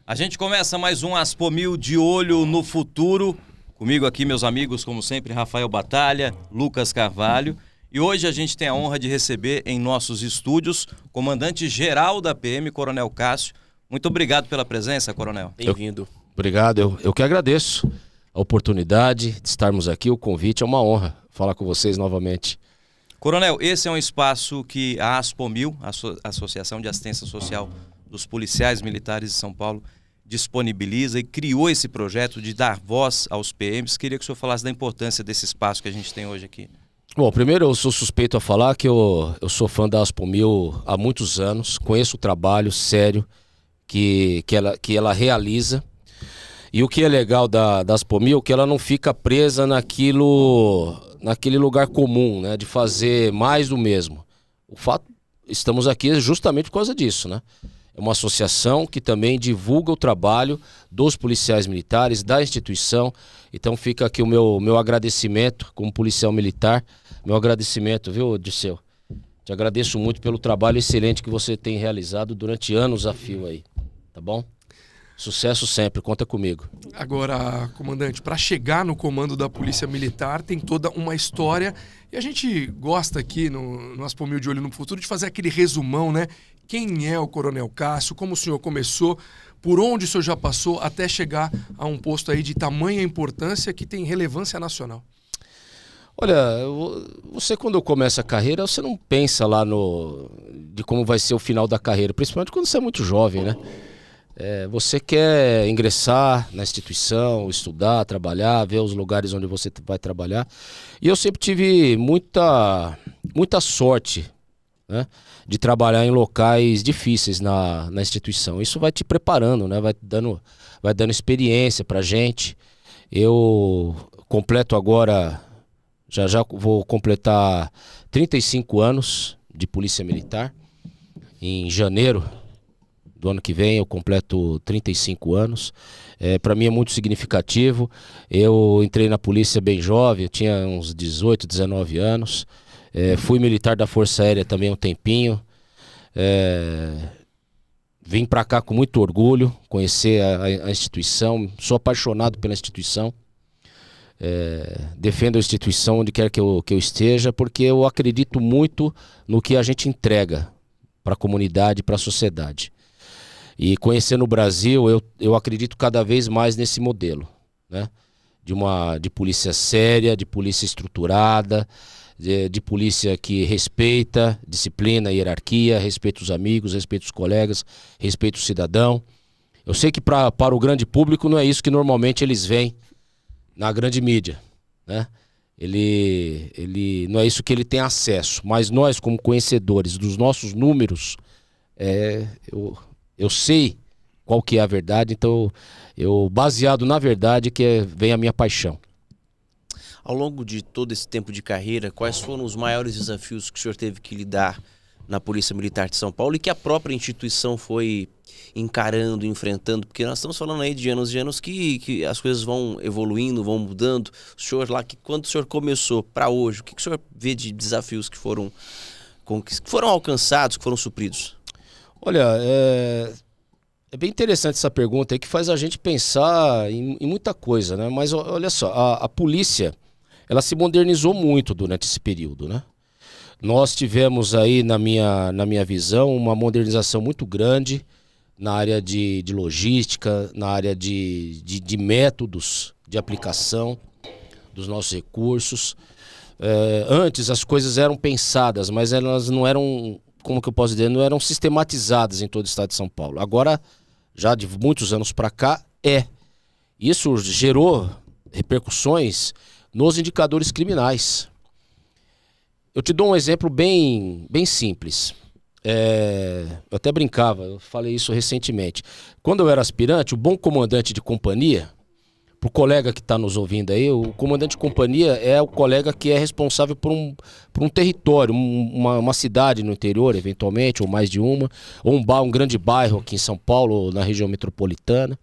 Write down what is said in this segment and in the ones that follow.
A gente começa mais um Aspomil de olho no futuro. Comigo aqui, meus amigos, como sempre, Rafael Batalha, Lucas Carvalho. E hoje a gente tem a honra de receber em nossos estúdios o comandante-geral da PM, Coronel Cássio. Muito obrigado pela presença, Coronel. Bem-vindo. Obrigado, eu que agradeço a oportunidade de estarmos aqui, o convite, é uma honra falar com vocês novamente. Coronel, esse é um espaço que a Aspomil, a Associação de Assistência Social dos Policiais Militares de São Paulo, disponibiliza e criou esse projeto de dar voz aos PMs. Queria que o senhor falasse da importância desse espaço que a gente tem hoje aqui. Bom, primeiro eu sou suspeito a falar que eu sou fã da Aspomil há muitos anos, conheço o trabalho sério que ela realiza. E o que é legal da Aspomil é que ela não fica presa naquele lugar comum, né, de fazer mais do mesmo. O fato, estamos aqui justamente por causa disso, né? É uma associação que também divulga o trabalho dos policiais militares, da instituição. Então fica aqui o meu agradecimento como policial militar. Meu agradecimento, viu, Dirceu? Te agradeço muito pelo trabalho excelente que você tem realizado durante anos a fio aí, tá bom? Sucesso sempre, conta comigo. Agora, comandante, para chegar no comando da Polícia Militar tem toda uma história e a gente gosta aqui no Aspomil de Olho no Futuro de fazer aquele resumão, né? Quem é o Coronel Cássio, como o senhor começou, por onde o senhor já passou até chegar a um posto aí de tamanha importância que tem relevância nacional. Olha, você quando começa a carreira, você não pensa lá de como vai ser o final da carreira, principalmente quando você é muito jovem, né? Você quer ingressar na instituição, estudar, trabalhar, ver os lugares onde você vai trabalhar. E eu sempre tive muita sorte, né, de trabalhar em locais difíceis na instituição. Isso vai te preparando, né, vai dando experiência pra gente. Eu completo agora, já vou completar 35 anos de Polícia Militar. Em janeiro do ano que vem eu completo 35 anos. Para mim é muito significativo. Eu entrei na polícia bem jovem, eu tinha uns 18, 19 anos. Fui militar da Força Aérea também um tempinho. Vim para cá com muito orgulho, conhecer a instituição. Sou apaixonado pela instituição. Defendo a instituição onde quer que eu esteja, porque eu acredito muito no que a gente entrega para a comunidade, para a sociedade. E conhecendo o Brasil, eu acredito cada vez mais nesse modelo, né? De polícia séria, de polícia estruturada, de polícia que respeita disciplina, hierarquia, respeita os amigos, respeita os colegas, respeita o cidadão. Eu sei que para o grande público não é isso que normalmente eles veem na grande mídia, né? Ele não é isso que ele tem acesso, mas nós, como conhecedores dos nossos números, eu sei qual que é a verdade, então baseado na verdade vem a minha paixão. Ao longo de todo esse tempo de carreira, quais foram os maiores desafios que o senhor teve que lidar na Polícia Militar de São Paulo e que a própria instituição foi encarando, enfrentando? Porque nós estamos falando aí de anos e anos que as coisas vão evoluindo, vão mudando. O senhor lá, quando o senhor começou para hoje, o que o senhor vê de desafios que foram alcançados, que foram supridos? Olha, é bem interessante essa pergunta aí, que faz a gente pensar em muita coisa, né? Mas olha só, a polícia, ela se modernizou muito durante esse período, né? Nós tivemos aí, na minha visão, uma modernização muito grande na área de logística, na área de métodos de aplicação dos nossos recursos. Antes as coisas eram pensadas, mas elas não eram, como que eu posso dizer, não eram sistematizadas em todo o estado de São Paulo. Agora, já de muitos anos para cá, isso gerou repercussões nos indicadores criminais. Eu te dou um exemplo bem simples. Eu até brincava, eu falei isso recentemente. Quando eu era aspirante, o bom comandante de companhia, para o colega que está nos ouvindo aí, o comandante de companhia é o colega que é responsável por um território, uma cidade no interior, eventualmente, ou mais de uma, ou um grande bairro aqui em São Paulo, ou na região metropolitana.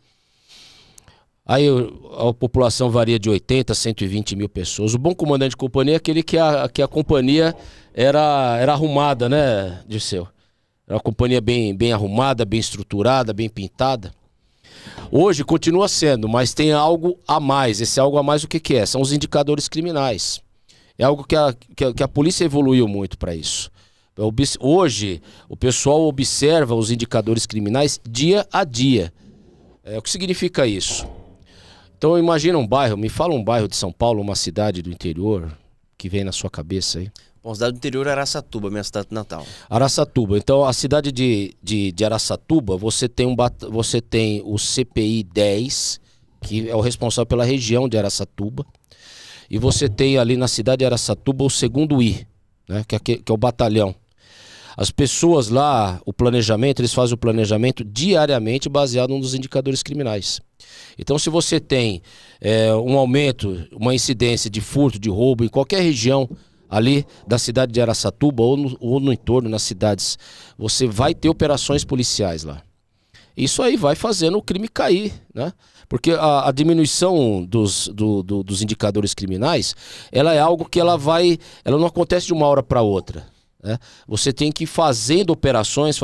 Aí a população varia de 80 a 120 mil pessoas. O bom comandante de companhia é aquele que a companhia era arrumada, né, Dirceu? Era uma companhia bem arrumada, bem estruturada, bem pintada. Hoje continua sendo, mas tem algo a mais. Esse algo a mais o que que é? São os indicadores criminais. É algo que a polícia evoluiu muito para isso. Hoje, o pessoal observa os indicadores criminais dia a dia. O que significa isso? Então imagina um bairro, me fala um bairro de São Paulo, uma cidade do interior, que vem na sua cabeça aí. Bom, a cidade do interior é Araçatuba, minha cidade natal. Araçatuba. Então, a cidade de Araçatuba, você tem o CPI 10, que é o responsável pela região de Araçatuba. E você tem ali na cidade de Araçatuba o 2º I, né, que é o batalhão. As pessoas lá, o planejamento, eles fazem o planejamento diariamente baseado nos indicadores criminais. Então, se você tem um aumento, uma incidência de furto, de roubo em qualquer região ali da cidade de Araçatuba ou no entorno, nas cidades, você vai ter operações policiais lá. Isso aí vai fazendo o crime cair, né? Porque a diminuição dos indicadores criminais, ela é algo que ela não acontece de uma hora para outra, né? Você tem que ir fazendo operações,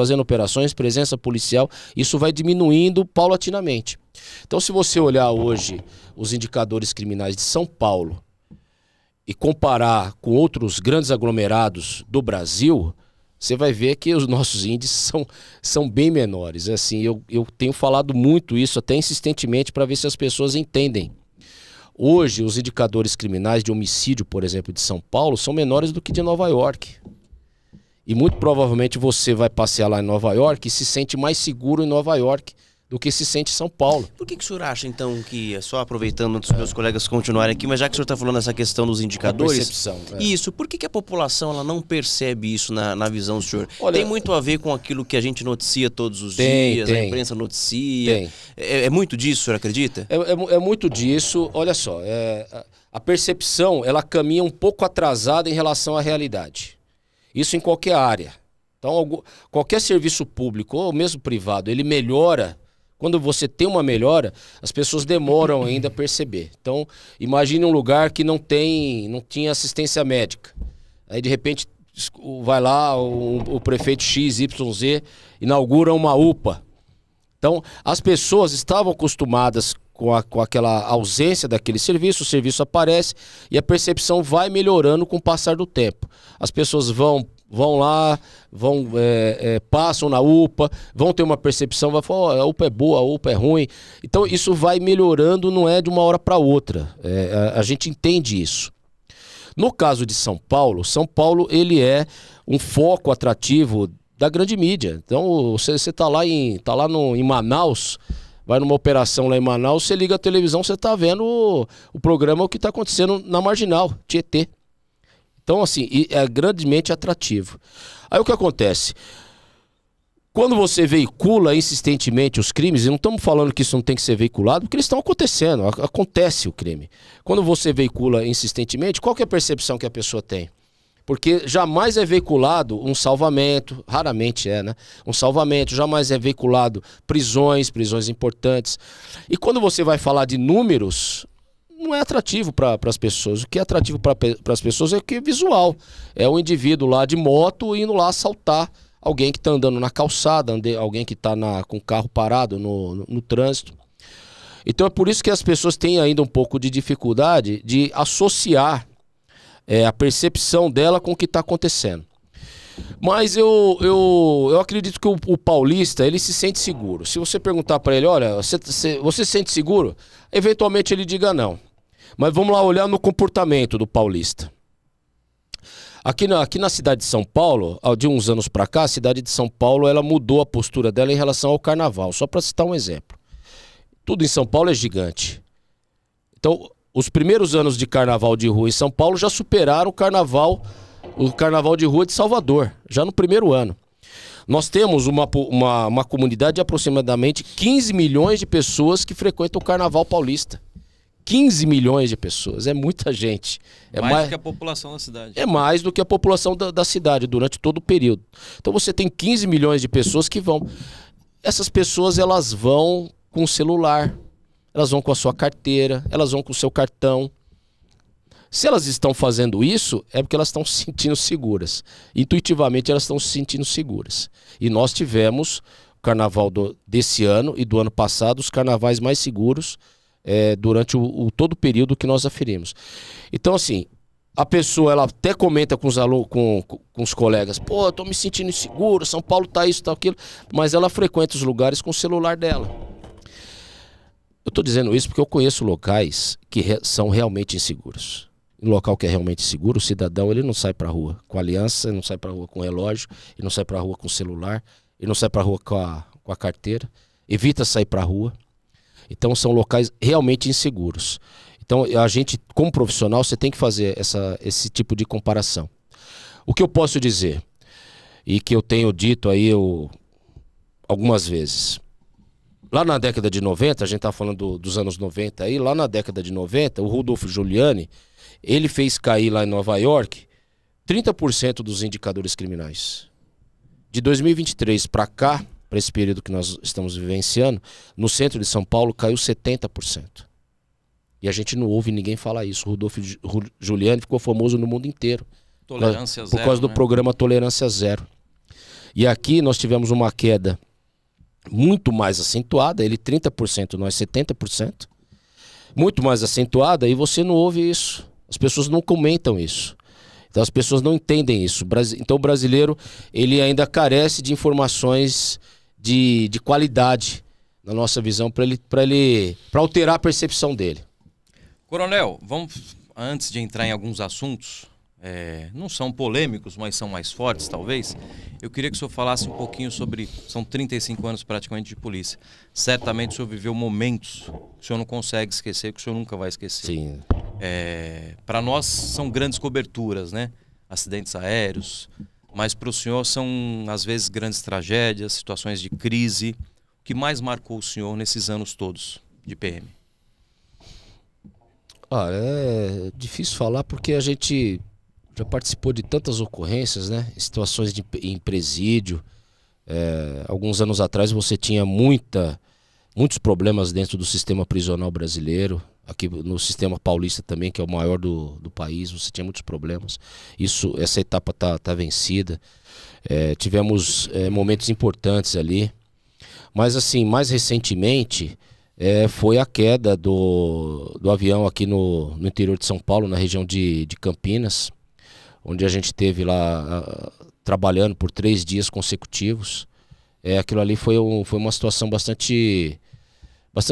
presença policial, isso vai diminuindo paulatinamente. Então, se você olhar hoje os indicadores criminais de São Paulo e comparar com outros grandes aglomerados do Brasil, você vai ver que os nossos índices são bem menores. Assim, eu tenho falado muito isso, até insistentemente, para ver se as pessoas entendem. Hoje, os indicadores criminais de homicídio, por exemplo, de São Paulo, são menores do que de Nova York. E muito provavelmente você vai passear lá em Nova York e se sente mais seguro em Nova York do que se sente em São Paulo. Por que o senhor acha, então, que, só aproveitando dos meus colegas continuarem aqui, mas já que o senhor está falando dessa questão dos indicadores... Percepção. Isso, por que a população ela não percebe isso na visão do senhor? Olha, tem muito a ver com aquilo que a gente noticia todos os dias, a imprensa noticia? É muito disso, o senhor acredita? É muito disso. Olha só, a percepção, ela caminha um pouco atrasada em relação à realidade. Isso em qualquer área. Então, qualquer serviço público ou mesmo privado, ele melhora. Quando você tem uma melhora, as pessoas demoram ainda a perceber. Então, imagine um lugar que não tinha assistência médica. Aí, de repente, vai lá o prefeito XYZ, inaugura uma UPA. Então, as pessoas estavam acostumadas com aquela ausência daquele serviço, o serviço aparece e a percepção vai melhorando com o passar do tempo. As pessoas vão lá, passam na UPA, vão ter uma percepção, vai falar, a UPA é boa, a UPA é ruim. Então isso vai melhorando, não é de uma hora para outra. A gente entende isso. No caso de São Paulo ele é um foco atrativo da grande mídia. Então você está lá em Manaus, vai numa operação lá em Manaus, você liga a televisão, você está vendo o programa, o que está acontecendo na Marginal, Tietê. Então, assim, é grandemente atrativo. Aí o que acontece? Quando você veicula insistentemente os crimes, e não estamos falando que isso não tem que ser veiculado, porque eles estão acontecendo, acontece o crime. Quando você veicula insistentemente, qual que é a percepção que a pessoa tem? Porque jamais é veiculado um salvamento, raramente é, né? Um salvamento, jamais é veiculado prisões importantes. E quando você vai falar de números, não é atrativo para as pessoas. O que é atrativo para as pessoas é o que é visual. É o indivíduo lá de moto indo lá assaltar alguém que está andando na calçada, alguém que está com o carro parado no trânsito. Então é por isso que as pessoas têm ainda um pouco de dificuldade de associar a percepção dela com o que está acontecendo. Mas eu acredito que o paulista, ele se sente seguro. Se você perguntar para ele, olha, você se sente seguro? Eventualmente ele diga não. Mas vamos lá olhar no comportamento do paulista. Aqui na cidade de São Paulo, de uns anos para cá, a cidade de São Paulo ela mudou a postura dela em relação ao carnaval. Só para citar um exemplo. Tudo em São Paulo é gigante. Então, os primeiros anos de carnaval de rua em São Paulo já superaram o carnaval de rua de Salvador, já no primeiro ano. Nós temos uma comunidade de aproximadamente 15 milhões de pessoas que frequentam o carnaval paulista. 15 milhões de pessoas, é muita gente. Mais do que a população da cidade. É mais do que a população da cidade durante todo o período. Então você tem 15 milhões de pessoas que vão. Essas pessoas elas vão com o celular, elas vão com a sua carteira, elas vão com o seu cartão. Se elas estão fazendo isso, é porque elas estão se sentindo seguras. Intuitivamente elas estão se sentindo seguras. E nós tivemos carnaval desse ano e do ano passado, os carnavais mais seguros durante todo o período que nós aferimos. Então, assim, a pessoa ela até comenta com os alunos, com os colegas, pô, eu tô me sentindo inseguro, São Paulo tá isso, tá aquilo, mas ela frequenta os lugares com o celular dela. Eu tô dizendo isso porque eu conheço locais que são realmente inseguros. Em local que é realmente seguro, o cidadão ele não sai pra rua com aliança, ele não sai pra rua com relógio, ele não sai pra rua com celular, ele não sai pra rua com a carteira, evita sair pra rua. Então são locais realmente inseguros. Então a gente, como profissional, você tem que fazer esse tipo de comparação. O que eu posso dizer, e que eu tenho dito aí algumas vezes, lá na década de 90, a gente tá falando dos anos 90 aí, lá na década de 90, o Rudolph Giuliani, ele fez cair lá em Nova York 30% dos indicadores criminais. De 2023 para cá, para esse período que nós estamos vivenciando, no centro de São Paulo caiu 70%. E a gente não ouve ninguém falar isso. O Rudolph Giuliani ficou famoso no mundo inteiro. Tolerância zero, por causa do programa Tolerância Zero. E aqui nós tivemos uma queda muito mais acentuada, ele 30%, nós 70%. Muito mais acentuada e você não ouve isso. As pessoas não comentam isso. Então as pessoas não entendem isso. Então o brasileiro ele ainda carece de informações de qualidade na nossa visão para alterar a percepção dele. Coronel, antes de entrar em alguns assuntos, não são polêmicos, mas são mais fortes talvez, eu queria que o senhor falasse um pouquinho sobre, são 35 anos praticamente de polícia, certamente o senhor viveu momentos que o senhor não consegue esquecer, que o senhor nunca vai esquecer. Sim. Para nós são grandes coberturas, né? Acidentes aéreos, mas para o senhor são às vezes grandes tragédias, situações de crise. O que mais marcou o senhor nesses anos todos de PM? É difícil falar porque a gente já participou de tantas ocorrências, né? Situações em presídio. Alguns anos atrás você tinha muitos problemas dentro do sistema prisional brasileiro. Aqui no sistema paulista também, que é o maior do país, você tinha muitos problemas. Essa etapa tá vencida. Tivemos momentos importantes ali. Mas assim, mais recentemente, foi a queda do avião aqui no interior de São Paulo, na região de Campinas, onde a gente esteve lá trabalhando por 3 dias consecutivos. Aquilo ali foi uma situação bastante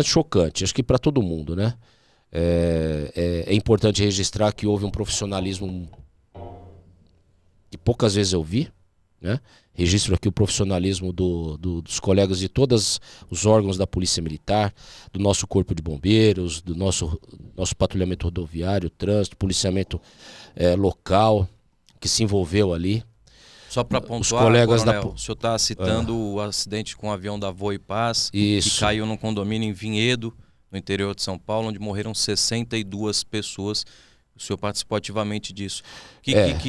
chocante, acho que para todo mundo, né? É importante registrar que houve um profissionalismo que poucas vezes eu vi, né? Registro aqui o profissionalismo dos colegas de todos os órgãos da Polícia Militar, do nosso Corpo de Bombeiros, do nosso patrulhamento rodoviário, trânsito, policiamento local, que se envolveu ali. Só para pontuar, os colegas Coronel, o senhor está citando o acidente com o avião da Voa e Paz, que caiu num condomínio em Vinhedo, no interior de São Paulo, onde morreram 62 pessoas. O senhor participou ativamente disso. O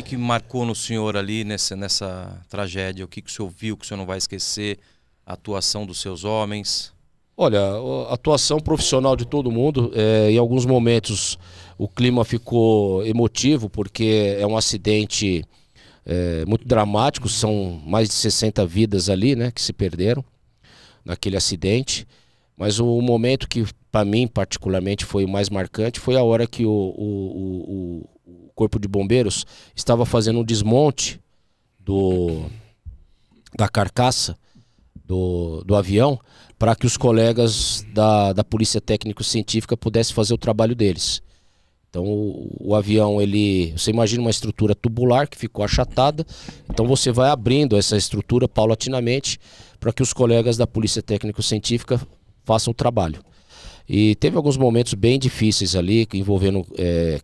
que marcou no senhor ali nessa tragédia? O que o senhor viu que o senhor não vai esquecer? A atuação dos seus homens? Olha, a atuação profissional de todo mundo. Em alguns momentos o clima ficou emotivo, porque é um acidente muito dramático. São mais de 60 vidas ali, né, que se perderam naquele acidente. Mas o momento que, para mim, particularmente, foi o mais marcante foi a hora que o Corpo de Bombeiros estava fazendo um desmonte da carcaça do avião para que os colegas da Polícia Técnico-Científica pudessem fazer o trabalho deles. Então o avião, você imagina uma estrutura tubular que ficou achatada, então você vai abrindo essa estrutura paulatinamente para que os colegas da Polícia Técnico-Científica façam o trabalho. E teve alguns momentos bem difíceis ali, envolvendo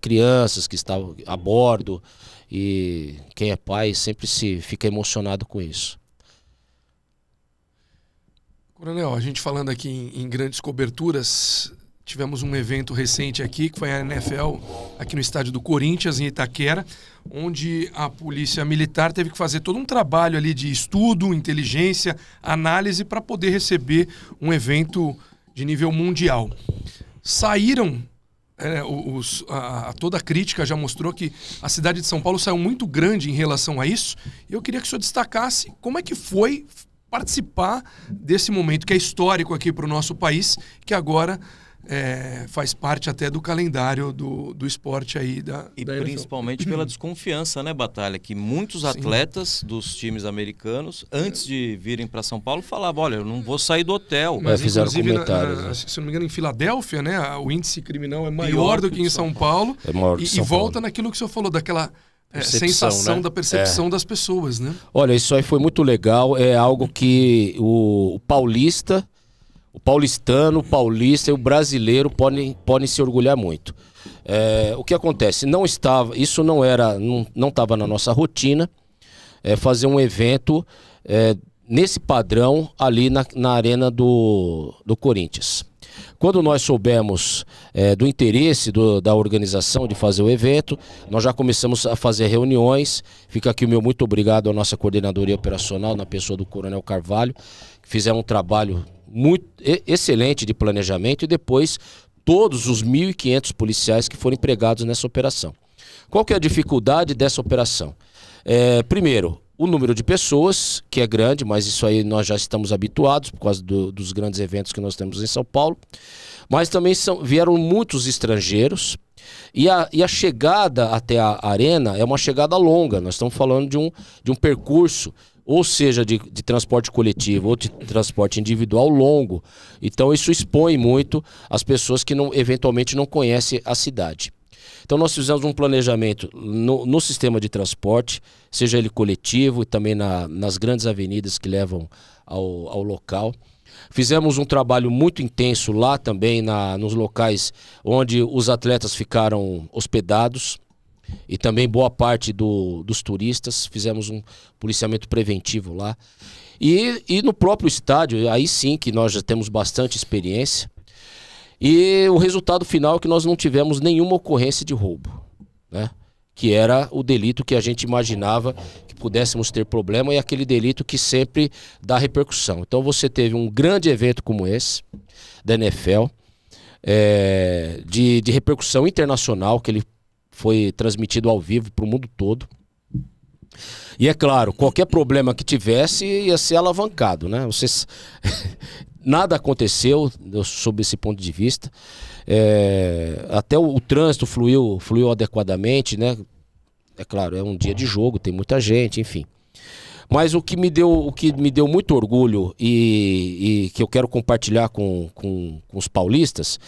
crianças que estavam a bordo, e quem é pai sempre fica emocionado com isso. Coronel, a gente falando aqui em grandes coberturas, tivemos um evento recente aqui, que foi a NFL, aqui no estádio do Corinthians, em Itaquera, onde a Polícia Militar teve que fazer todo um trabalho ali de estudo, inteligência, análise, para poder receber um evento de nível mundial. Saíram, toda a crítica já mostrou que a cidade de São Paulo saiu muito grande em relação a isso, e eu queria que o senhor destacasse como é que foi participar desse momento que é histórico aqui para o nosso país, que agora faz parte até do calendário do esporte aí da NFL. Principalmente pela desconfiança, né, Batalha? Que muitos atletas dos times americanos, antes de virem para São Paulo, falavam, olha, eu não vou sair do hotel. Mas fizeram inclusive, comentários, né? se não me engano, em Filadélfia, né, o índice criminal é maior do que em São Paulo. É maior que E São volta Paulo. naquilo que o senhor falou, daquela Percepção, sensação, né? da percepção das pessoas, né? Olha, isso aí foi muito legal. É algo que o paulista, o paulistano, o paulista e o brasileiro podem se orgulhar muito. O que acontece? Isso não estava na nossa rotina, fazer um evento nesse padrão ali na arena do Corinthians. Quando nós soubemos do interesse da organização de fazer o evento, nós já começamos a fazer reuniões. Fica aqui o meu muito obrigado à nossa coordenadoria operacional, na pessoa do Coronel Carvalho, que fizeram um trabalho muito excelente de planejamento, e depois todos os 1.500 policiais que foram empregados nessa operação. Qual que é a dificuldade dessa operação? Primeiro, o número de pessoas, que é grande, mas isso aí nós já estamos habituados por causa dos grandes eventos que nós temos em São Paulo. Mas também vieram muitos estrangeiros, e a chegada até a arena é uma chegada longa. Nós estamos falando de um percurso, ou seja, de transporte coletivo ou de transporte individual longo. Então isso expõe muito as pessoas que eventualmente não conhecem a cidade. Então nós fizemos um planejamento no sistema de transporte, seja ele coletivo e também nas grandes avenidas que levam ao local. Fizemos um trabalho muito intenso lá também nos locais onde os atletas ficaram hospedados, e também boa parte dos turistas. Fizemos um policiamento preventivo lá. E no próprio estádio, aí sim que nós já temos bastante experiência. E o resultado final é que nós não tivemos nenhuma ocorrência de roubo, né? Que era o delito que a gente imaginava que pudéssemos ter problema, e aquele delito que sempre dá repercussão. Então você teve um grande evento como esse, da NFL, de repercussão internacional, que ele foi transmitido ao vivo para o mundo todo. E é claro, qualquer problema que tivesse ia ser alavancado, né? Nada aconteceu sob esse ponto de vista. Até o trânsito fluiu adequadamente, né? É claro, é um dia de jogo, tem muita gente, enfim. Mas o que me deu muito orgulho e que eu quero compartilhar com os paulistas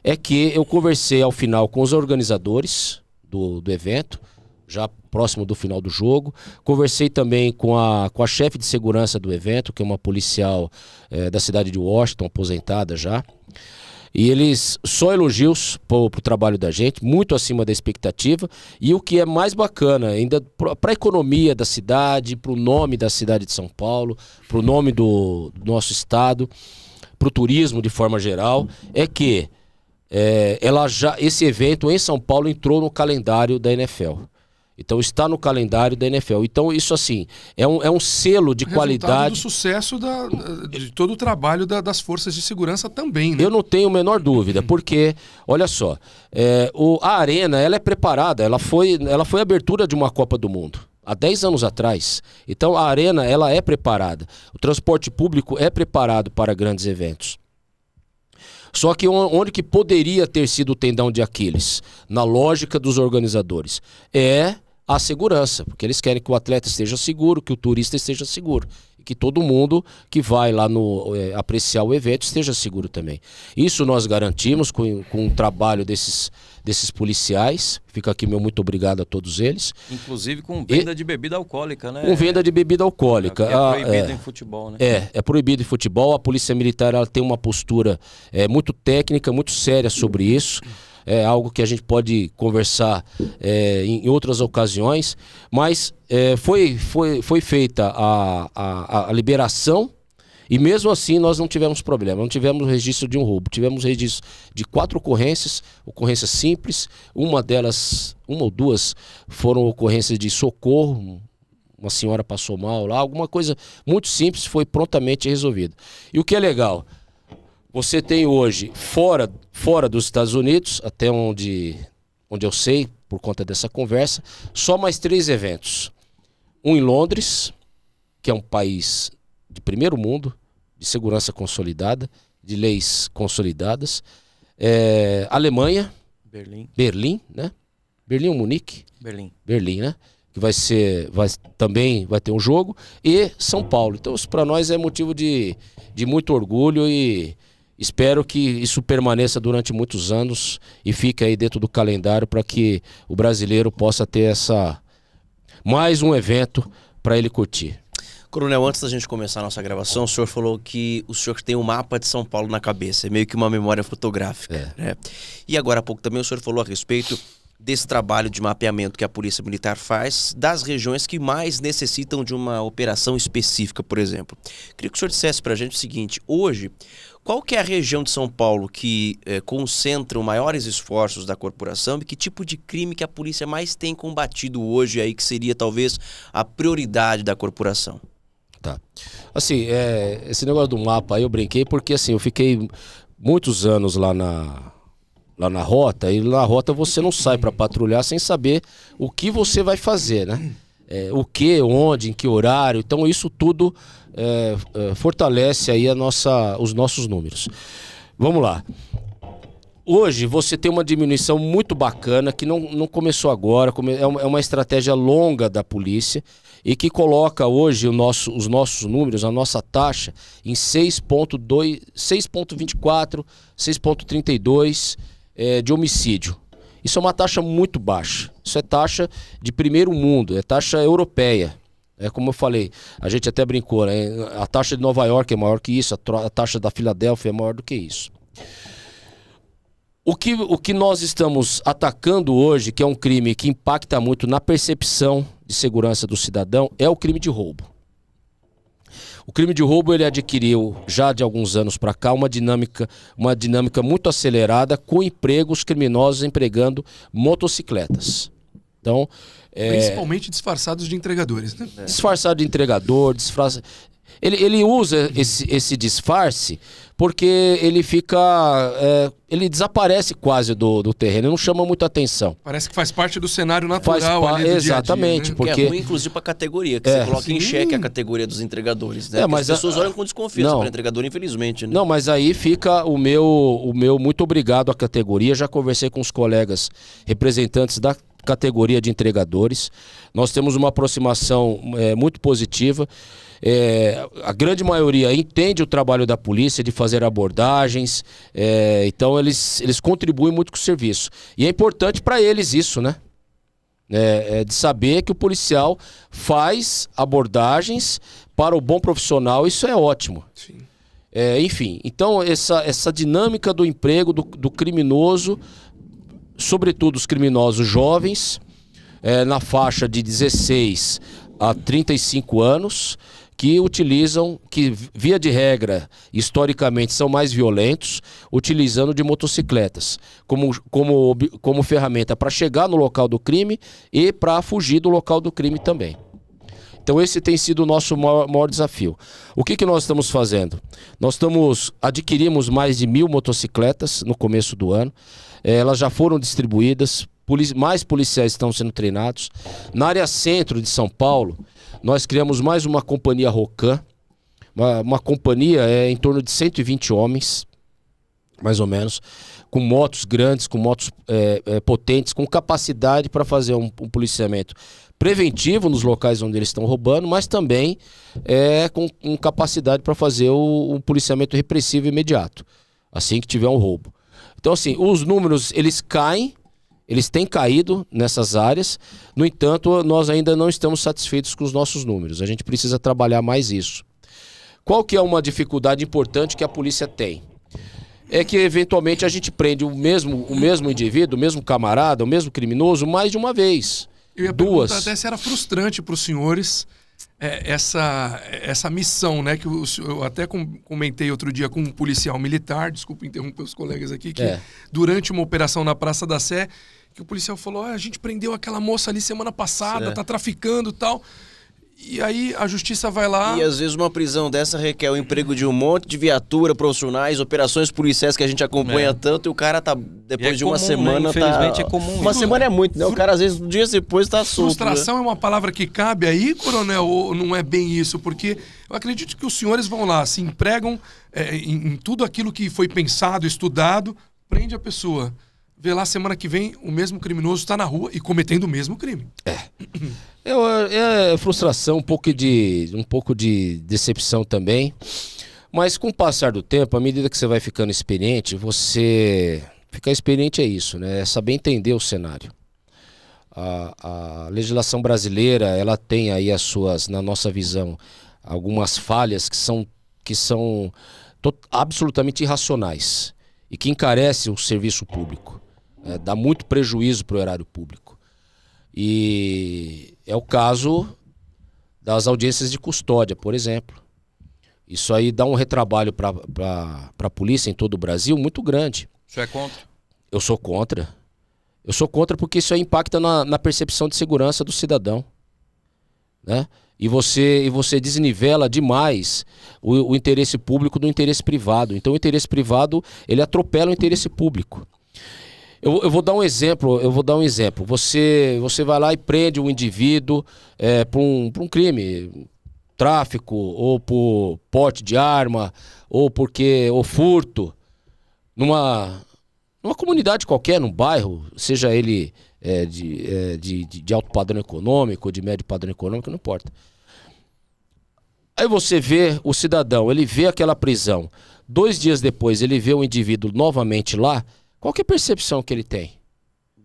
é que eu conversei ao final com os organizadores do evento, já próximo do final do jogo. Conversei também com a chefe de segurança do evento, que é uma policial da cidade de Washington, aposentada já. E eles só elogios pro trabalho da gente, muito acima da expectativa. E o que é mais bacana, ainda para a economia da cidade, para o nome da cidade de São Paulo, para o nome do nosso estado, para o turismo de forma geral, é que esse evento em São Paulo entrou no calendário da NFL. Então está no calendário da NFL. Então isso assim é um selo de qualidade. Do sucesso de todo o trabalho das forças de segurança também, né? Eu não tenho a menor dúvida, porque olha só, a arena ela é preparada, ela foi abertura de uma Copa do Mundo há 10 anos atrás. Então a arena ela é preparada. O transporte público é preparado para grandes eventos. Só que onde que poderia ter sido o tendão de Aquiles? Na lógica dos organizadores. A segurança, porque eles querem que o atleta esteja seguro, que o turista esteja seguro. E que todo mundo que vai lá apreciar o evento esteja seguro também. Isso nós garantimos com o trabalho desses policiais. Fica aqui meu muito obrigado a todos eles. Inclusive com venda de bebida alcoólica, né? Com venda de bebida alcoólica. É proibido em futebol, né? É proibido em futebol. A Polícia Militar ela tem uma postura muito técnica, muito séria sobre isso. É algo que a gente pode conversar em outras ocasiões, mas foi feita a liberação, e mesmo assim nós não tivemos problema, não tivemos registro de um roubo, tivemos registro de 4 ocorrências simples, uma ou duas foram ocorrências de socorro, uma senhora passou mal lá, alguma coisa muito simples, foi prontamente resolvida. E o que é legal, você tem hoje, fora dos Estados Unidos, até onde eu sei, por conta dessa conversa, só mais 3 eventos. Um em Londres, que é um país de primeiro mundo, de segurança consolidada, de leis consolidadas. Alemanha, Berlim, né? Berlim ou Munique? Berlim, né? Que também vai ter um jogo, e São Paulo. Então isso para nós é motivo de muito orgulho e espero que isso permaneça durante muitos anos e fique aí dentro do calendário para que o brasileiro possa ter mais um evento para ele curtir. Coronel, antes da gente começar a nossa gravação, o senhor falou que o senhor tem um mapa de São Paulo na cabeça, é meio que uma memória fotográfica, né? E agora há pouco também o senhor falou a respeito desse trabalho de mapeamento que a Polícia Militar faz das regiões que mais necessitam de uma operação específica, por exemplo. Queria que o senhor dissesse para a gente o seguinte: hoje, qual que é a região de São Paulo que concentra os maiores esforços da corporação e que tipo de crime que a polícia mais tem combatido hoje aí, que seria talvez a prioridade da corporação? Tá. Assim, esse negócio do mapa aí eu brinquei porque assim, eu fiquei muitos anos lá na rota, e na rota você não sai para patrulhar sem saber o que você vai fazer, né? O que, onde, em que horário. Então isso tudo fortalece aí os nossos números. Vamos lá. Hoje você tem uma diminuição muito bacana que não começou agora, é uma estratégia longa da polícia e que coloca hoje os nossos números, a nossa taxa em 6,2, 6,24, 6,32 de homicídio. Isso é uma taxa muito baixa. Isso é taxa de primeiro mundo, é taxa europeia. Como eu falei, a gente até brincou, né? A taxa de Nova York é maior que isso, a taxa da Filadélfia é maior do que isso. O que nós estamos atacando hoje, que é um crime que impacta muito na percepção de segurança do cidadão, é o crime de roubo. O crime de roubo ele adquiriu já de alguns anos para cá uma dinâmica muito acelerada, com empregos criminosos empregando motocicletas. Então, principalmente disfarçados de entregadores, né? Disfarçado de entregador, Ele usa esse disfarce porque ele ele desaparece quase do terreno, ele não chama muita atenção. Parece que faz parte do cenário natural ali do exatamente, dia a dia, né? porque é ruim, inclusive, para a categoria, que você coloca em xeque a categoria dos entregadores, né? Mas as pessoas olham com desconfiança para entregador, infelizmente, né? Não, mas aí fica o meu muito obrigado à categoria. Já conversei com os colegas representantes da categoria de entregadores. Nós temos uma aproximação muito positiva. A grande maioria entende o trabalho da polícia de fazer abordagens, então eles contribuem muito com o serviço. E é importante para eles isso, né? De saber que o policial faz abordagens para o bom profissional, isso é ótimo. Sim. Enfim, então essa dinâmica do emprego do criminoso, sobretudo os criminosos jovens, na faixa de 16 a 35 anos, que via de regra, historicamente, são mais violentos, utilizando de motocicletas como ferramenta para chegar no local do crime e para fugir do local do crime também. Então esse tem sido o nosso maior desafio. O que nós estamos fazendo? Nós adquirimos mais de 1.000 motocicletas no começo do ano. Elas já foram distribuídas, mais policiais estão sendo treinados. Na área centro de São Paulo, nós criamos mais uma companhia Rocan, uma companhia em torno de 120 homens, mais ou menos, com motos grandes, com motos potentes, com capacidade para fazer um policiamento preventivo nos locais onde eles estão roubando, mas também com capacidade para fazer um policiamento repressivo imediato, assim que tiver um roubo. Então, assim, os números, eles têm caído nessas áreas. No entanto, nós ainda não estamos satisfeitos com os nossos números. A gente precisa trabalhar mais isso. Qual que é uma dificuldade importante que a polícia tem? É que, eventualmente, a gente prende o mesmo indivíduo, o mesmo camarada, o mesmo criminoso, mais de uma vez. Eu ia perguntar até se era frustrante para os senhores essa missão, né? Que eu até comentei outro dia com um policial militar, desculpa interromper os colegas aqui, que durante uma operação na Praça da Sé, que o policial falou: a gente prendeu aquela moça ali semana passada, tá traficando e tal. E aí a justiça vai lá... E às vezes uma prisão dessa requer o emprego de um monte de viatura, profissionais, operações policiais que a gente acompanha tanto, e o cara tá, depois de uma semana... Né? Infelizmente é comum. Uma semana é muito, né? O cara às vezes dias depois tá solto. Frustração, né? É uma palavra que cabe aí, coronel, ou não é bem isso? Porque eu acredito que os senhores vão lá, se empregam em tudo aquilo que foi pensado, estudado, prende a pessoa. Vê lá, semana que vem, o mesmo criminoso está na rua e cometendo o mesmo crime. É frustração, um pouco de decepção também. Mas com o passar do tempo, à medida que você vai ficando experiente, ficar experiente é isso, né? É saber entender o cenário. A legislação brasileira, ela tem aí as suas, na nossa visão, algumas falhas que são absolutamente irracionais e que encarecem o serviço público. Dá muito prejuízo para o erário público. E é o caso das audiências de custódia, por exemplo. Isso aí dá um retrabalho para a polícia em todo o Brasil muito grande. O senhor é contra? Eu sou contra. Eu sou contra porque isso aí impacta na percepção de segurança do cidadão, né? E você desnivela demais o interesse público do interesse privado. Então o interesse privado, ele atropela o interesse público. Eu vou dar um exemplo. Você vai lá e prende um indivíduo por um crime, tráfico, ou por porte de arma, ou furto, numa comunidade qualquer, num bairro, seja ele de alto padrão econômico ou de médio padrão econômico, não importa. Aí você vê o cidadão, ele vê aquela prisão. 2 dias depois ele vê o indivíduo novamente lá. Qual que é a percepção que ele tem?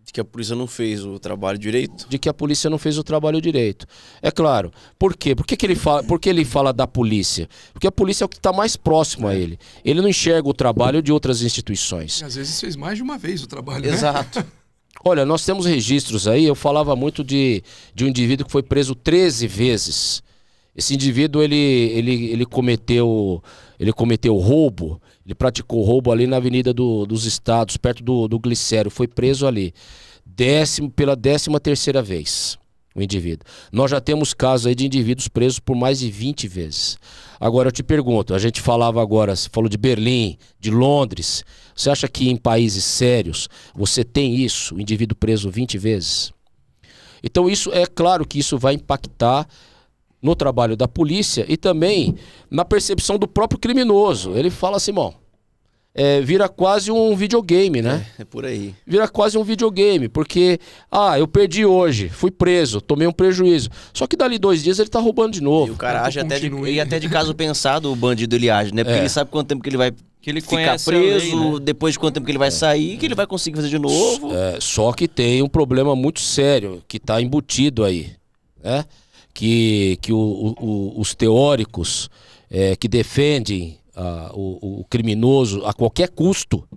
De que a polícia não fez o trabalho direito? De que a polícia não fez o trabalho direito. É claro. Por quê? Por que ele fala da polícia? Porque a polícia é o que está mais próximo a ele. Ele não enxerga o trabalho de outras instituições. E às vezes fez mais de uma vez o trabalho, Exato. né? Olha, nós temos registros aí, eu falava muito de um indivíduo que foi preso 13 vezes. Esse indivíduo, ele cometeu roubo, ele praticou roubo ali na Avenida dos Estados, perto do Glicério, foi preso ali, pela 13ª vez, o indivíduo. Nós já temos casos aí de indivíduos presos por mais de 20 vezes. Agora eu te pergunto, a gente falava agora, você falou de Berlim, de Londres, você acha que em países sérios você tem isso, o indivíduo preso 20 vezes? Então isso, é claro que isso vai impactar no trabalho da polícia e também na percepção do próprio criminoso. Ele fala assim, bom, vira quase um videogame, né? É por aí. Vira quase um videogame, porque, eu perdi hoje, fui preso, tomei um prejuízo. Só que dali 2 dias ele tá roubando de novo. E o cara age até de caso pensado, o bandido ele age, né? Porque ele sabe quanto tempo que ele vai ficar preso, lei, né? Depois de quanto tempo que ele vai sair, que ele vai conseguir fazer de novo. Só que tem um problema muito sério que tá embutido aí, né? Que os teóricos que defendem o criminoso a qualquer custo,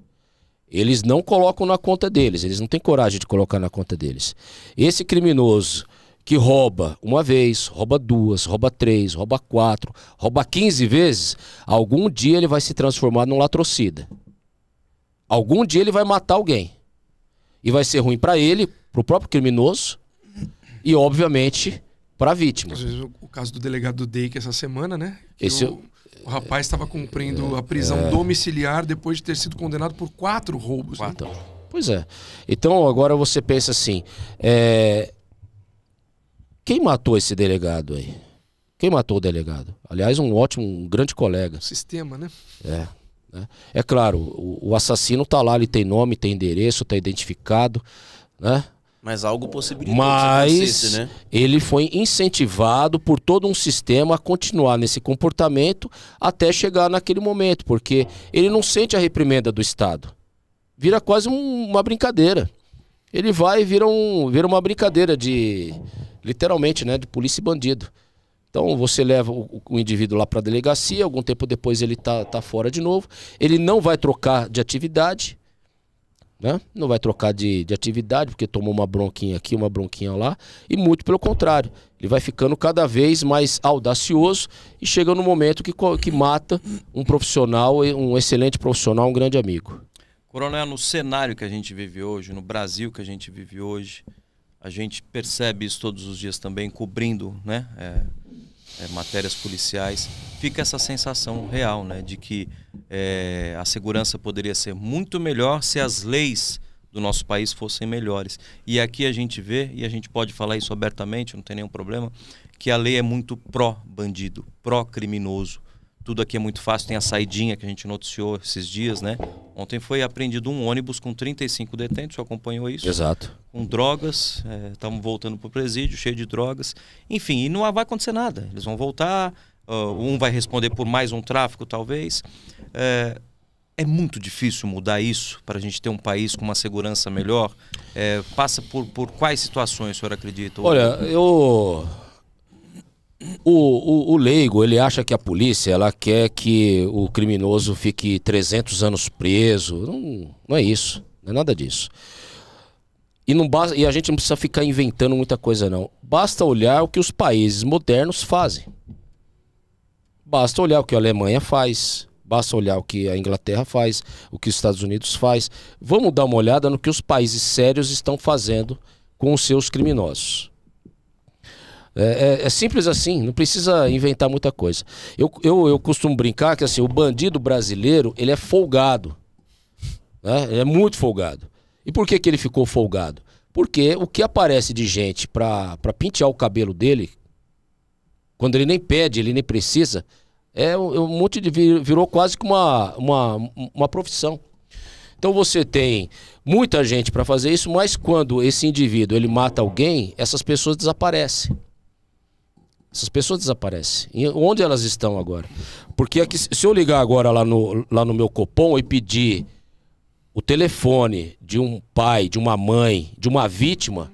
eles não colocam na conta deles, eles não têm coragem de colocar na conta deles. Esse criminoso que rouba uma vez, rouba 2, rouba 3, rouba 4, rouba 15 vezes, algum dia ele vai se transformar num latrocida. Algum dia ele vai matar alguém. E vai ser ruim para ele, para o próprio criminoso e, obviamente, para a vítima. Às vezes, o caso do delegado Dake essa semana, né? O rapaz estava cumprindo a prisão domiciliar depois de ter sido condenado por 4 roubos. Né? Então, pois é. Então agora você pensa assim, quem matou esse delegado aí? Quem matou o delegado? Aliás, um grande colega. O sistema, né? É claro, o assassino tá lá, ele tem nome, tem endereço, tá identificado, né? Mas algo possibilitou Mas que isso acontecesse, né? Ele foi incentivado por todo um sistema a continuar nesse comportamento até chegar naquele momento, porque ele não sente a reprimenda do Estado. Vira quase uma brincadeira. Ele vai e vira uma brincadeira literalmente, né, de polícia e bandido. Então você leva o indivíduo lá para a delegacia, algum tempo depois ele tá fora de novo. Ele não vai trocar de atividade, né? Não vai trocar de atividade porque tomou uma bronquinha aqui, uma bronquinha lá, e muito pelo contrário, ele vai ficando cada vez mais audacioso e chega no momento que mata um profissional, um excelente profissional, um grande amigo. Coronel, no cenário que a gente vive hoje, no Brasil que a gente vive hoje, a gente percebe isso todos os dias também, cobrindo, né, matérias policiais, fica essa sensação real, né, de que a segurança poderia ser muito melhor se as leis do nosso país fossem melhores. E aqui a gente vê, e a gente pode falar isso abertamente, não tem nenhum problema, que a lei é muito pró-bandido, pró-criminoso. Tudo aqui é muito fácil, tem a saidinha que a gente noticiou esses dias, né? Ontem foi apreendido um ônibus com 35 detentos, você acompanhou isso? Exato. Com drogas, estavam voltando para o presídio, cheio de drogas. Enfim, e não vai acontecer nada. Eles vão voltar, um vai responder por mais um tráfico, talvez. É muito difícil mudar isso para a gente ter um país com uma segurança melhor. Passa por quais situações o senhor acredita? Olha, o leigo, ele acha que a polícia, ela quer que o criminoso fique 300 anos preso. Não é isso, não é nada disso. E a gente não precisa ficar inventando muita coisa, não. Basta olhar o que os países modernos fazem. Basta olhar o que a Alemanha faz, basta olhar o que a Inglaterra faz, o que os Estados Unidos faz. Vamos dar uma olhada no que os países sérios estão fazendo com os seus criminosos. É simples assim, não precisa inventar muita coisa. Eu costumo brincar que assim, o bandido brasileiro, ele é folgado, né? Ele é muito folgado. E por que ele ficou folgado? Porque o que aparece de gente para pentear o cabelo dele, quando ele nem pede, ele nem precisa, um monte de virou quase que uma profissão. Então você tem muita gente para fazer isso, mas quando esse indivíduo ele mata alguém, essas pessoas desaparecem. Essas pessoas desaparecem. E onde elas estão agora? Porque aqui, se eu ligar agora lá no meu Copom e pedir o telefone de um pai, de uma mãe, de uma vítima,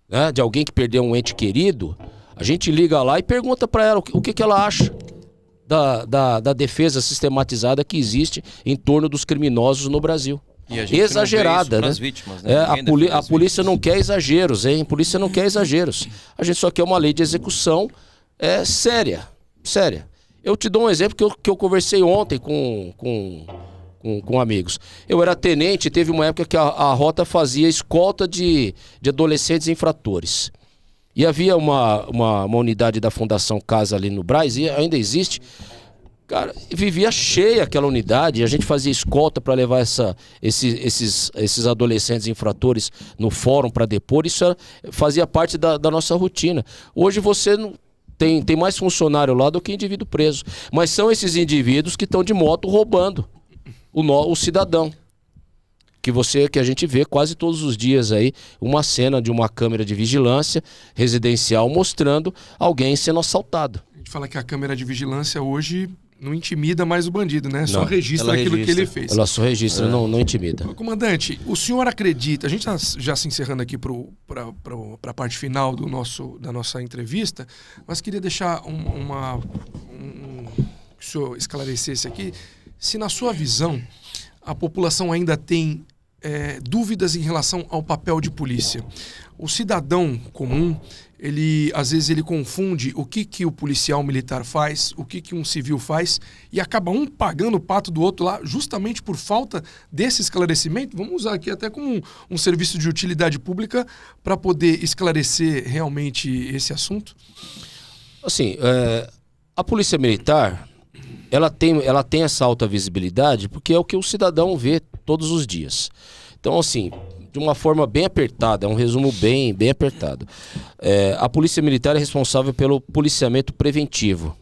né, de alguém que perdeu um ente querido, a gente liga lá e pergunta para ela o que ela acha da defesa sistematizada que existe em torno dos criminosos no Brasil. Exagerada, né? Vítimas, né? A polícia não quer exageros, hein? A polícia não quer exageros. A gente só quer uma lei de execução séria. Eu te dou um exemplo que eu conversei ontem com amigos. Eu era tenente, teve uma época que a rota fazia escolta de adolescentes infratores. E havia uma unidade da Fundação Casa ali no Brás, e ainda existe. Cara, vivia cheia aquela unidade, e a gente fazia escolta para levar esses adolescentes infratores no fórum para depor. Isso fazia parte da nossa rotina. Hoje você não tem mais funcionário lá do que indivíduo preso. Mas são esses indivíduos que estão de moto roubando o cidadão. Que a gente vê quase todos os dias aí uma cena de uma câmera de vigilância residencial mostrando alguém sendo assaltado. A gente fala que a câmera de vigilância hoje não intimida mais o bandido, né? Só registra aquilo que ele fez. Ela só registra, não intimida. Comandante, o senhor acredita... A gente está já se encerrando aqui para a parte final da nossa entrevista, mas queria deixar que o senhor esclarecesse aqui se, na sua visão, a população ainda tem dúvidas em relação ao papel de polícia. O cidadão comum, às vezes ele confunde o que o policial militar faz, o que um civil faz, e acaba um pagando o pato do outro lá, justamente por falta desse esclarecimento. Vamos usar aqui até como um serviço de utilidade pública para poder esclarecer realmente esse assunto. Assim, a polícia militar, ela tem essa alta visibilidade porque é o que o cidadão vê todos os dias. Então, assim, de uma forma bem apertada, é um resumo bem apertado. A polícia militar é responsável pelo policiamento preventivo,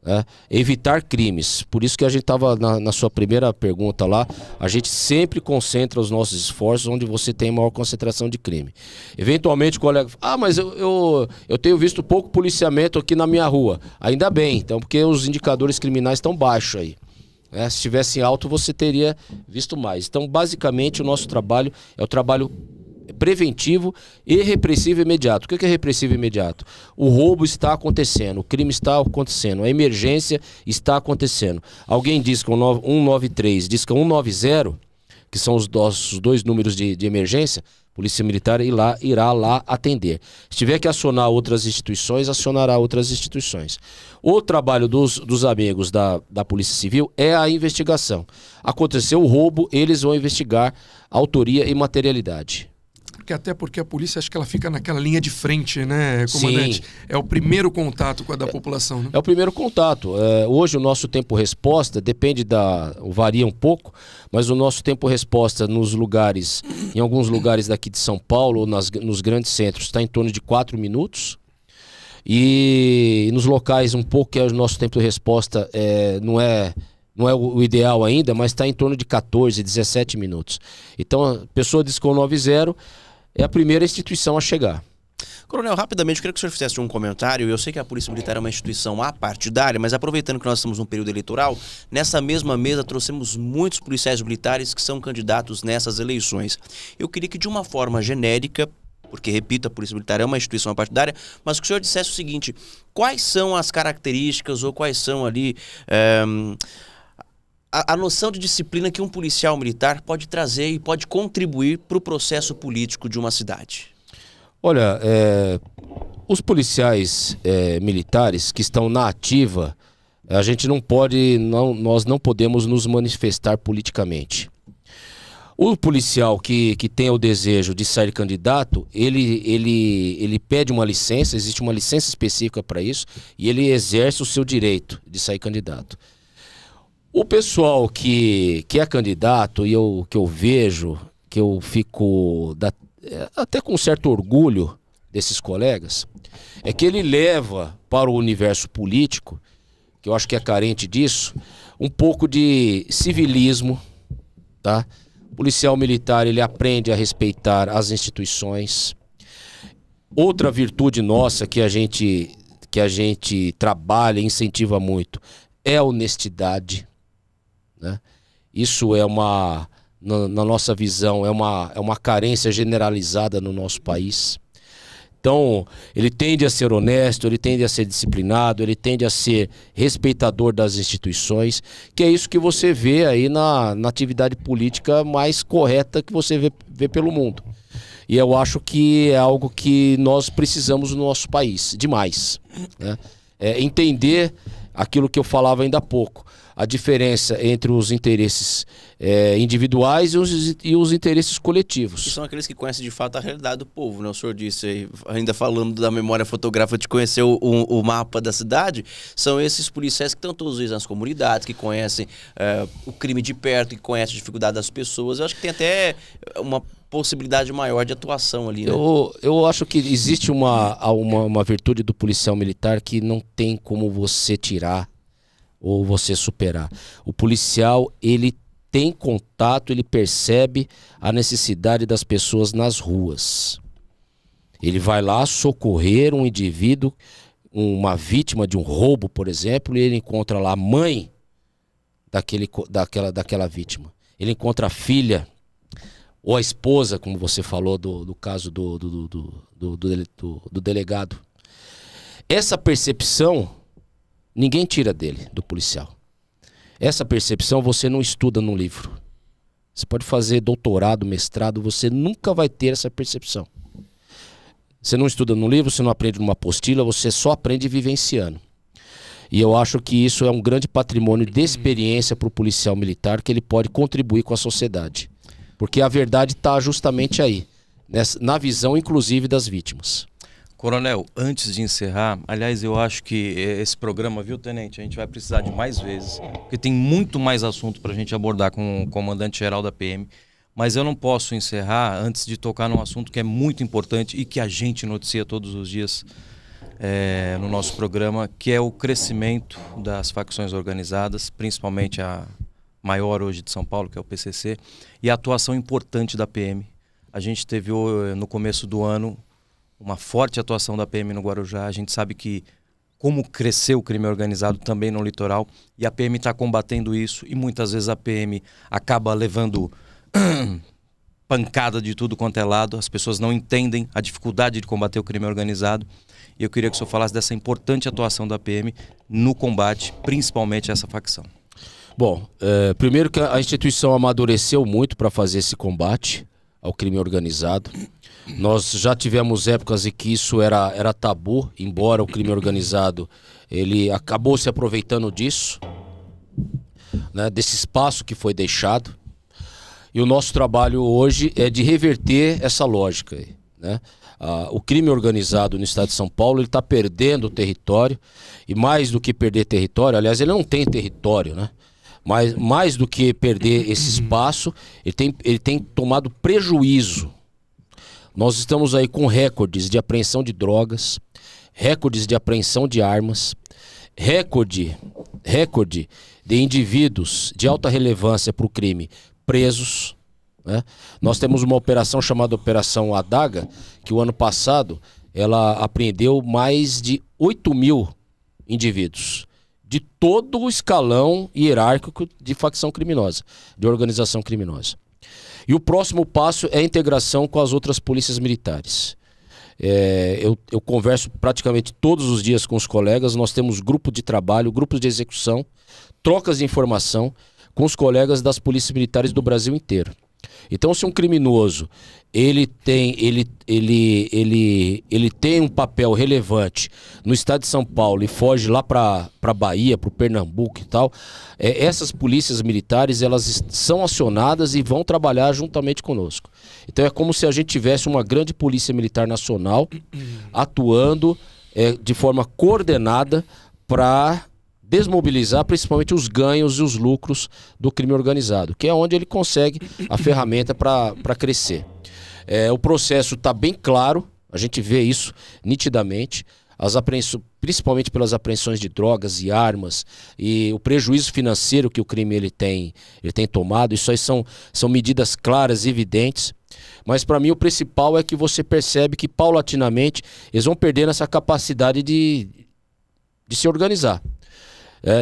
né? Evitar crimes. Por isso que a gente estava na sua primeira pergunta lá, a gente sempre concentra os nossos esforços onde você tem maior concentração de crime. Eventualmente o colega fala, mas eu tenho visto pouco policiamento aqui na minha rua. Ainda bem, então, porque os indicadores criminais estão baixos aí. Se estivesse alto, você teria visto mais. Então, basicamente, o nosso trabalho é o trabalho preventivo e repressivo imediato. O que é repressivo imediato? O roubo está acontecendo, o crime está acontecendo, a emergência está acontecendo. Alguém diz que 193, diz que 190, que são os dois números de emergência, a Polícia Militar irá lá atender. Se tiver que acionar outras instituições, acionará outras instituições. O trabalho dos amigos da Polícia Civil é a investigação. Aconteceu o roubo, eles vão investigar autoria e materialidade. Porque a polícia, acho que ela fica naquela linha de frente, né, comandante? Sim. É o primeiro contato com a da população, né? É o primeiro contato. Hoje o nosso tempo-resposta varia um pouco, mas o nosso tempo-resposta em alguns lugares daqui de São Paulo, ou nos grandes centros, está em torno de 4 minutos. E nos locais um pouco que o nosso tempo de resposta não é o ideal ainda, mas está em torno de 14, 17 minutos. Então a pessoa diz que o 90 é a primeira instituição a chegar. Coronel, rapidamente, eu queria que o senhor fizesse um comentário. Eu sei que a Polícia Militar é uma instituição apartidária, mas aproveitando que nós estamos num período eleitoral, nessa mesma mesa trouxemos muitos policiais militares que são candidatos nessas eleições. Eu queria que, de uma forma genérica, porque, repito, a Polícia Militar é uma instituição apartidária, mas que o senhor dissesse o seguinte: quais são as características ou quais são ali a noção de disciplina que um policial militar pode trazer e pode contribuir para o processo político de uma cidade? Olha, os policiais militares que estão na ativa, a gente nós não podemos nos manifestar politicamente. O policial que tem o desejo de sair candidato, ele pede uma licença, existe uma licença específica para isso, e ele exerce o seu direito de sair candidato. O pessoal que é candidato, que eu vejo, que eu fico até com certo orgulho desses colegas, é que ele leva para o universo político, que eu acho que é carente disso, um pouco de civilismo, tá? O policial militar, ele aprende a respeitar as instituições. Outra virtude nossa que a gente trabalha e incentiva muito é a honestidade, né? Isso na nossa visão, é uma carência generalizada no nosso país. Então, ele tende a ser honesto, ele tende a ser disciplinado, ele tende a ser respeitador das instituições, que é isso que você vê aí na atividade política mais correta que você vê pelo mundo. E eu acho que é algo que nós precisamos no nosso país, demais, né? Entender aquilo que eu falava ainda há pouco, a diferença entre os interesses individuais e os interesses coletivos. Que são aqueles que conhecem de fato a realidade do povo, né? O senhor disse aí, ainda falando da memória fotográfica, de conhecer o mapa da cidade, são esses policiais que estão todos os dias nas comunidades, que conhecem o crime de perto, que conhecem a dificuldade das pessoas. Eu acho que tem até uma possibilidade maior de atuação ali, né? Eu acho que existe uma virtude do policial militar que não tem como você tirar ou você superar. O policial, ele tem contato, ele percebe a necessidade das pessoas nas ruas. Ele vai lá socorrer um indivíduo, uma vítima de um roubo, por exemplo, e ele encontra lá a mãe daquela vítima. Ele encontra a filha ou a esposa, como você falou do caso do delegado. Essa percepção ninguém tira dele, do policial. Essa percepção você não estuda no livro. Você pode fazer doutorado, mestrado, você nunca vai ter essa percepção. Você não estuda no livro, você não aprende numa apostila, você só aprende vivenciando. E eu acho que isso é um grande patrimônio de experiência para o policial militar, que ele pode contribuir com a sociedade. Porque a verdade está justamente aí, na visão inclusive das vítimas. Coronel, antes de encerrar, aliás, eu acho que esse programa, viu, Tenente, a gente vai precisar de mais vezes, porque tem muito mais assunto para a gente abordar com o comandante-geral da PM, mas eu não posso encerrar antes de tocar num assunto que é muito importante e que a gente noticia todos os dias no nosso programa, que é o crescimento das facções organizadas, principalmente a maior hoje de São Paulo, que é o PCC, e a atuação importante da PM. A gente teve no começo do ano uma forte atuação da PM no Guarujá. A gente sabe que como cresceu o crime organizado também no litoral, e a PM está combatendo isso, e muitas vezes a PM acaba levando pancada de tudo quanto é lado. As pessoas não entendem a dificuldade de combater o crime organizado, e eu queria que o senhor falasse dessa importante atuação da PM no combate, principalmente a essa facção. Bom, primeiro que a instituição amadureceu muito para fazer esse combate ao crime organizado. Nós já tivemos épocas em que isso era tabu, embora o crime organizado ele acabou se aproveitando disso, né, desse espaço que foi deixado. E o nosso trabalho hoje é de reverter essa lógica aí, né? O crime organizado no estado de São Paulo, ele está perdendo o território, e mais do que perder território, aliás, ele não tem território, né? Mas mais do que perder esse espaço, ele tem tomado prejuízo. Nós estamos aí com recordes de apreensão de drogas, recordes de apreensão de armas, recorde de indivíduos de alta relevância para o crime presos, né? Nós temos uma operação chamada Operação Adaga, que o ano passado ela apreendeu mais de 8.000 indivíduos de todo o escalão hierárquico de facção criminosa, de organização criminosa. E o próximo passo é a integração com as outras polícias militares. Eu converso praticamente todos os dias com os colegas, nós temos grupo de trabalho, grupos de execução, trocas de informação com os colegas das polícias militares do Brasil inteiro. Então, se um criminoso ele tem um papel relevante no estado de São Paulo e foge lá para Bahia, para o Pernambuco e tal, essas polícias militares elas são acionadas e vão trabalhar juntamente conosco. Então é como se a gente tivesse uma grande polícia militar nacional atuando de forma coordenada para desmobilizar principalmente os ganhos e os lucros do crime organizado, que é onde ele consegue a ferramenta para crescer. O processo está bem claro, a gente vê isso nitidamente, principalmente pelas apreensões de drogas e armas e o prejuízo financeiro que o crime ele tem tomado. Isso aí são medidas claras e evidentes, mas para mim o principal é que você percebe que paulatinamente eles vão perdendo essa capacidade de se organizar.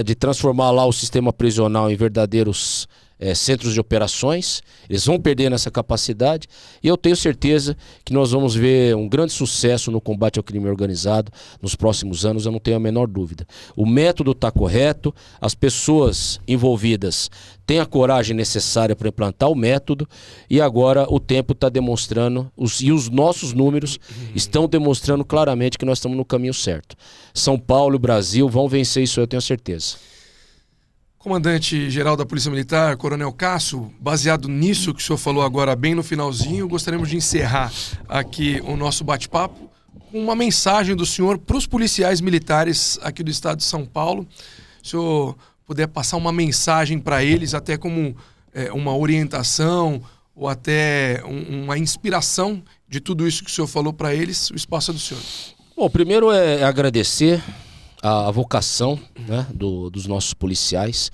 De transformar lá o sistema prisional em verdadeiros centros de operações. Eles vão perdendo essa capacidade e eu tenho certeza que nós vamos ver um grande sucesso no combate ao crime organizado nos próximos anos, eu não tenho a menor dúvida. O método está correto, as pessoas envolvidas têm a coragem necessária para implantar o método e agora o tempo está demonstrando, e os nossos números estão demonstrando claramente que nós estamos no caminho certo. São Paulo e Brasil vão vencer isso, eu tenho certeza. Comandante-geral da Polícia Militar, Coronel Cássio, baseado nisso que o senhor falou agora bem no finalzinho, gostaríamos de encerrar aqui o nosso bate-papo com uma mensagem do senhor para os policiais militares aqui do estado de São Paulo. Se o senhor puder passar uma mensagem para eles, até como uma orientação ou até uma inspiração de tudo isso que o senhor falou para eles, o espaço é do senhor. Bom, primeiro é agradecer a vocação, né, dos nossos policiais.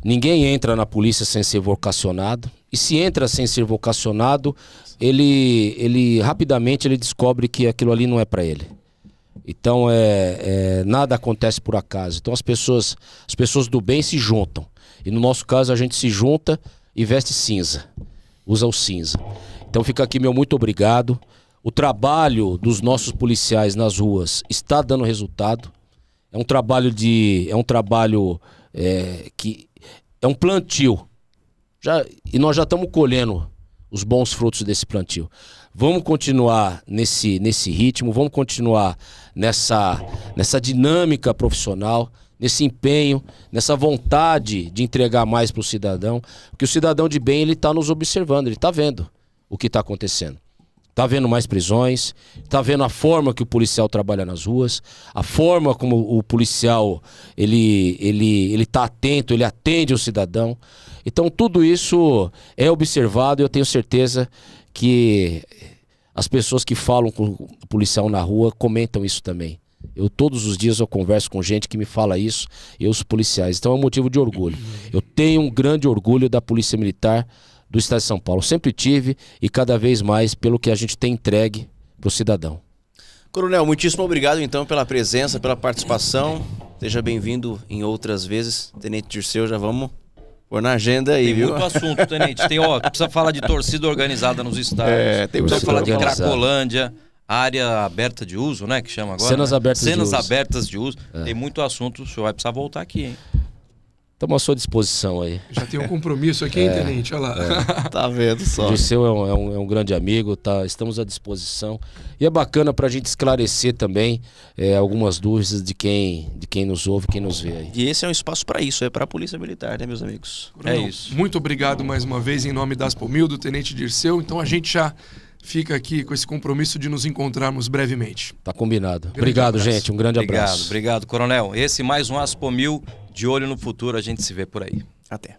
Ninguém entra na polícia sem ser vocacionado. E se entra sem ser vocacionado, ele rapidamente ele descobre que aquilo ali não é para ele. Então nada acontece por acaso. Então as pessoas do bem se juntam. E no nosso caso a gente se junta e veste cinza. Usa o cinza. Então fica aqui meu muito obrigado. O trabalho dos nossos policiais nas ruas está dando resultado. É um trabalho que é um plantio. E nós já estamos colhendo os bons frutos desse plantio. Vamos continuar nesse ritmo, vamos continuar nessa dinâmica profissional, nesse empenho, nessa vontade de entregar mais para o cidadão, porque o cidadão de bem ele está nos observando, ele está vendo o que está acontecendo. Está vendo mais prisões, está vendo a forma que o policial trabalha nas ruas, a forma como o policial ele tá atento, ele atende o cidadão. Então tudo isso é observado e eu tenho certeza que as pessoas que falam com o policial na rua comentam isso também. Todos os dias eu converso com gente que me fala isso, e os policiais. Então é um motivo de orgulho. Eu tenho um grande orgulho da Polícia Militar do estado de São Paulo. Sempre tive e cada vez mais pelo que a gente tem entregue para o cidadão. Coronel, muitíssimo obrigado então pela presença, pela participação. Seja bem-vindo em outras vezes. Tenente Dirceu, já vamos pôr na agenda aí, viu? Tem muito assunto, Tenente. Precisa falar de torcida organizada nos estádios. Precisa falar de Cracolândia, área aberta de uso, né? Que chama agora. Cenas abertas de uso. Cenas abertas de uso. Tem muito assunto, o senhor vai precisar voltar aqui, hein? Estamos à sua disposição aí. Já tem um compromisso aqui, hein, Tenente? Olha lá. Tá vendo só. O Dirceu é um grande amigo, tá? Estamos à disposição. E é bacana para a gente esclarecer também algumas dúvidas de quem nos ouve, quem nos vê aí. E esse é um espaço para isso, é para a Polícia Militar, né, meus amigos? Coronel, É isso. Muito obrigado mais uma vez em nome da Aspomil, do Tenente Dirceu. Então a gente já fica aqui com esse compromisso de nos encontrarmos brevemente. Tá combinado. Obrigado, abraço. gente. Um grande abraço. Obrigado, coronel. Esse mais um Aspomil, de olho no futuro, a gente se vê por aí. Até.